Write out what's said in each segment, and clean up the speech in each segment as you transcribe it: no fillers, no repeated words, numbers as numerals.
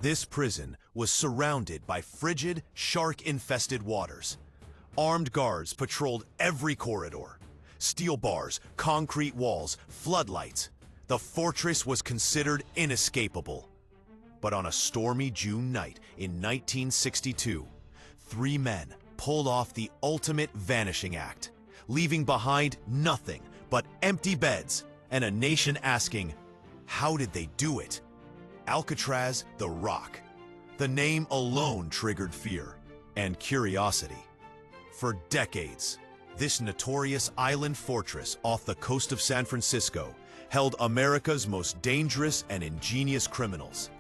This prison was surrounded by frigid, shark-infested waters. Armed guards patrolled every corridor. Steel bars, concrete walls, floodlights. The fortress was considered inescapable. But on a stormy June night in 1962, 3 men pulled off the ultimate vanishing act, leaving behind nothing but empty beds and a nation asking, how did they do it? Alcatraz, the Rock. The name alone triggered fear and curiosity. For decades, this notorious island fortress off the coast of San Francisco held America's most dangerous and ingenious criminals.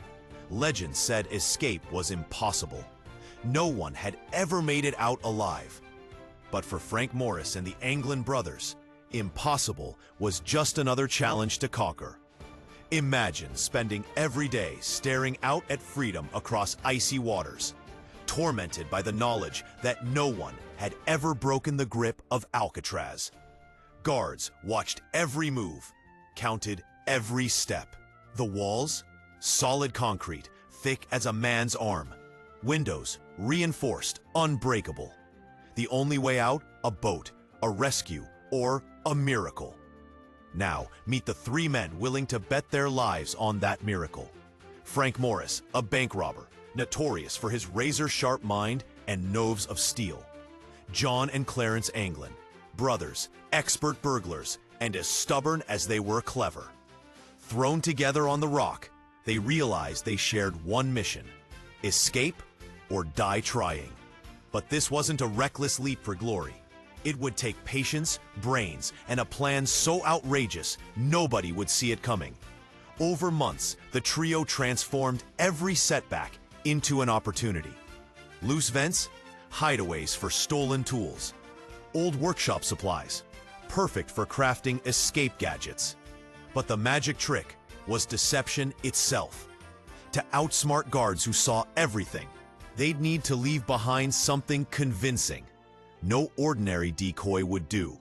Legend said escape was impossible. No one had ever made it out alive. But for Frank Morris and the Anglin brothers, impossible was just another challenge to conquer. Imagine spending every day staring out at freedom across icy waters, tormented by the knowledge that no one had ever broken the grip of Alcatraz. Guards watched every move, counted every step. The walls? Solid concrete, thick as a man's arm. Windows, reinforced, unbreakable. The only way out? A boat, a rescue, or a miracle. Now, meet the 3 men willing to bet their lives on that miracle. Frank Morris, a bank robber, notorious for his razor-sharp mind and nerves of steel. John and Clarence Anglin, brothers, expert burglars, and as stubborn as they were clever. Thrown together on the rock, they realized they shared one mission: escape or die trying. But this wasn't a reckless leap for glory. It would take patience, brains, and a plan so outrageous nobody would see it coming. Over months, the trio transformed every setback into an opportunity. Loose vents? Hideaways for stolen tools. Old workshop supplies? Perfect for crafting escape gadgets. But the magic trick was deception itself. To outsmart guards who saw everything, they'd need to leave behind something convincing. No ordinary decoy would do.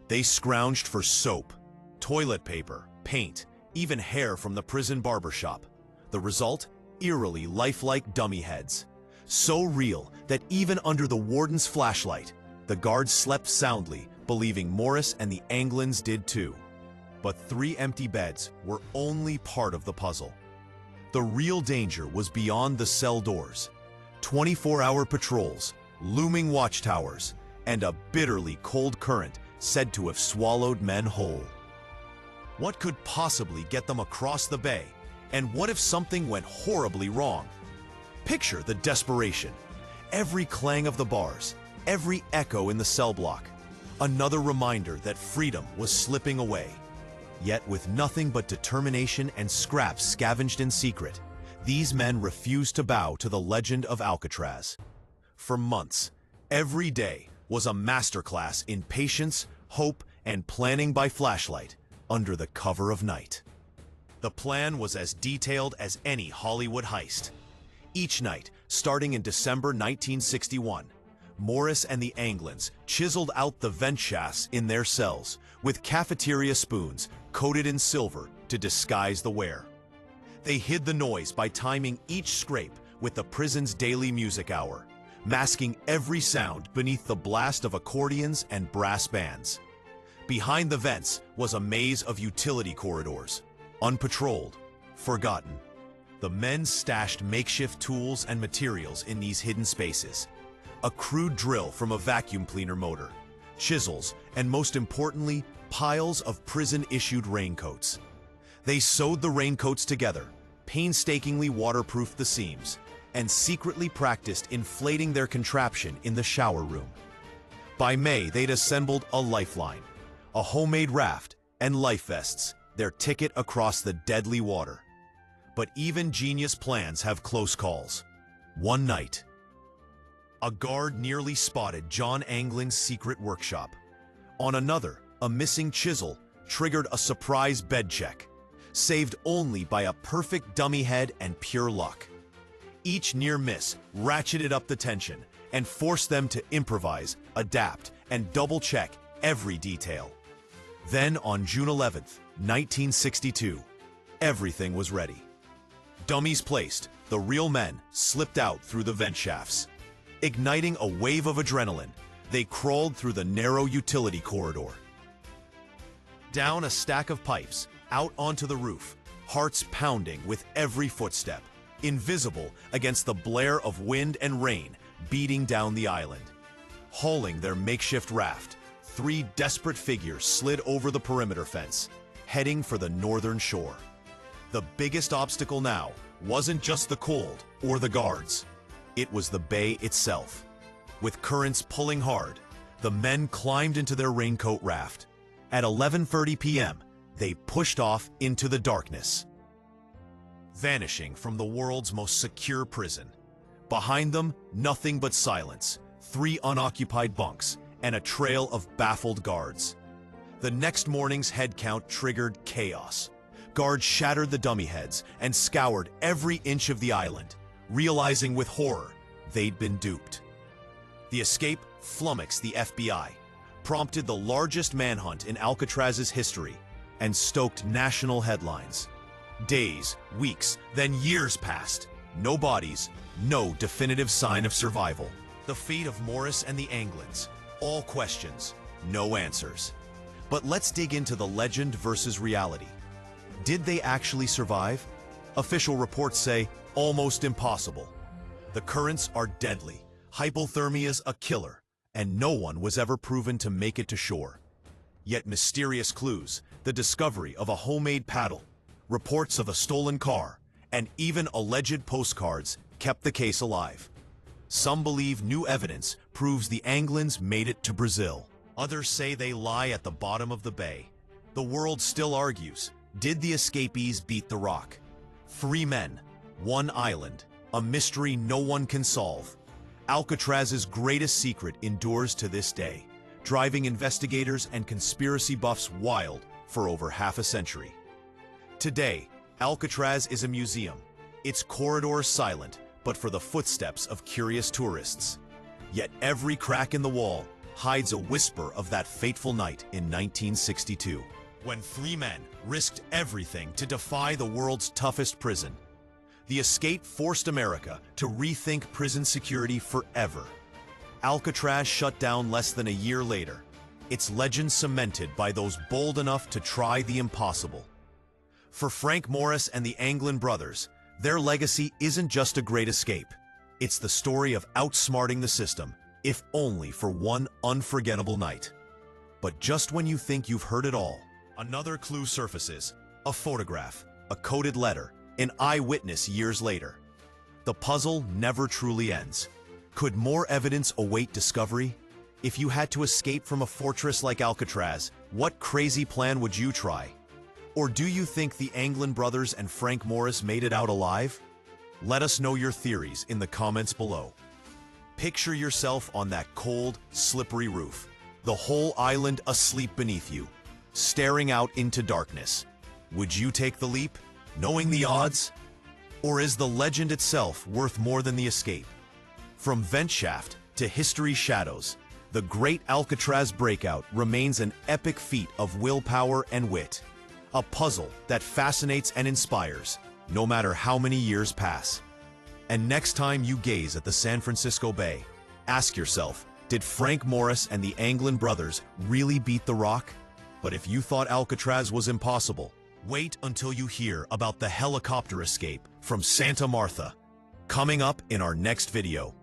They scrounged for soap, toilet paper, paint, even hair from the prison barbershop. The result? Eerily lifelike dummy heads. So real that even under the warden's flashlight, the guards slept soundly, believing Morris and the Anglins did too. But 3 empty beds were only part of the puzzle. The real danger was beyond the cell doors. 24-hour patrols, looming watchtowers, and a bitterly cold current said to have swallowed men whole. What could possibly get them across the bay? And what if something went horribly wrong? Picture the desperation. Every clang of the bars, every echo in the cell block. Another reminder that freedom was slipping away. Yet with nothing but determination and scraps scavenged in secret, these men refused to bow to the legend of Alcatraz. For months, every day was a masterclass in patience, hope, and planning by flashlight under the cover of night. The plan was as detailed as any Hollywood heist. Each night, starting in December 1961, Morris and the Anglins chiseled out the vent shafts in their cells with cafeteria spoons coated in silver to disguise the wear. They hid the noise by timing each scrape with the prison's daily music hour, masking every sound beneath the blast of accordions and brass bands. Behind the vents was a maze of utility corridors, unpatrolled, forgotten. The men stashed makeshift tools and materials in these hidden spaces. A crude drill from a vacuum cleaner motor, chisels, and most importantly, piles of prison-issued raincoats. They sewed the raincoats together, painstakingly waterproofed the seams, and secretly practiced inflating their contraption in the shower room. By May, they'd assembled a lifeline, a homemade raft, and life vests, their ticket across the deadly water. But even genius plans have close calls. One night, a guard nearly spotted John Anglin's secret workshop. On another, a missing chisel triggered a surprise bed check, saved only by a perfect dummy head and pure luck. Each near miss ratcheted up the tension and forced them to improvise, adapt, and double-check every detail. Then on June 11th, 1962, everything was ready. Dummies placed, the real men slipped out through the vent shafts. Igniting a wave of adrenaline, they crawled through the narrow utility corridor. Down a stack of pipes, out onto the roof, hearts pounding with every footstep, invisible against the blare of wind and rain beating down the island. Hauling their makeshift raft, 3 desperate figures slid over the perimeter fence, heading for the northern shore. The biggest obstacle now wasn't just the cold or the guards. It was the bay itself. With currents pulling hard, the men climbed into their raincoat raft. At 11:30 p.m., they pushed off into the darkness, vanishing from the world's most secure prison. Behind them, nothing but silence, 3 unoccupied bunks, and a trail of baffled guards. The next morning's head count triggered chaos. Guards shattered the dummy heads and scoured every inch of the island, realizing with horror they'd been duped. The escape flummoxed the FBI, prompted the largest manhunt in Alcatraz's history, and stoked national headlines. Days, weeks, then years passed. No bodies, no definitive sign of survival. The fate of Morris and the Anglins, all questions, no answers. But let's dig into the legend versus reality. Did they actually survive? Official reports say almost impossible. The currents are deadly, hypothermia's a killer, and no one was ever proven to make it to shore. Yet mysterious clues, the discovery of a homemade paddle, reports of a stolen car, and even alleged postcards kept the case alive. Some believe new evidence proves the Anglins made it to Brazil. Others say they lie at the bottom of the bay. The world still argues, did the escapees beat the rock? 3 men, 1 island, a mystery no one can solve. Alcatraz's greatest secret endures to this day, driving investigators and conspiracy buffs wild for over half a century. Today, Alcatraz is a museum, its corridors silent, but for the footsteps of curious tourists. Yet every crack in the wall hides a whisper of that fateful night in 1962, when 3 men risked everything to defy the world's toughest prison. The escape forced America to rethink prison security forever. Alcatraz shut down less than a year later, its legend cemented by those bold enough to try the impossible. For Frank Morris and the Anglin brothers, their legacy isn't just a great escape. It's the story of outsmarting the system, if only for one unforgettable night. But just when you think you've heard it all, another clue surfaces: a photograph, a coded letter, an eyewitness years later. The puzzle never truly ends. Could more evidence await discovery? If you had to escape from a fortress like Alcatraz, what crazy plan would you try? Or do you think the Anglin brothers and Frank Morris made it out alive? Let us know your theories in the comments below. Picture yourself on that cold, slippery roof, the whole island asleep beneath you, staring out into darkness. Would you take the leap, knowing the odds? Or is the legend itself worth more than the escape? From vent shaft to history's shadows, the great Alcatraz breakout remains an epic feat of willpower and wit. A puzzle that fascinates and inspires, no matter how many years pass. And next time you gaze at the San Francisco Bay, ask yourself, did Frank Morris and the Anglin brothers really beat the rock? But if you thought Alcatraz was impossible, wait until you hear about the helicopter escape from Santa Martha. Coming up in our next video.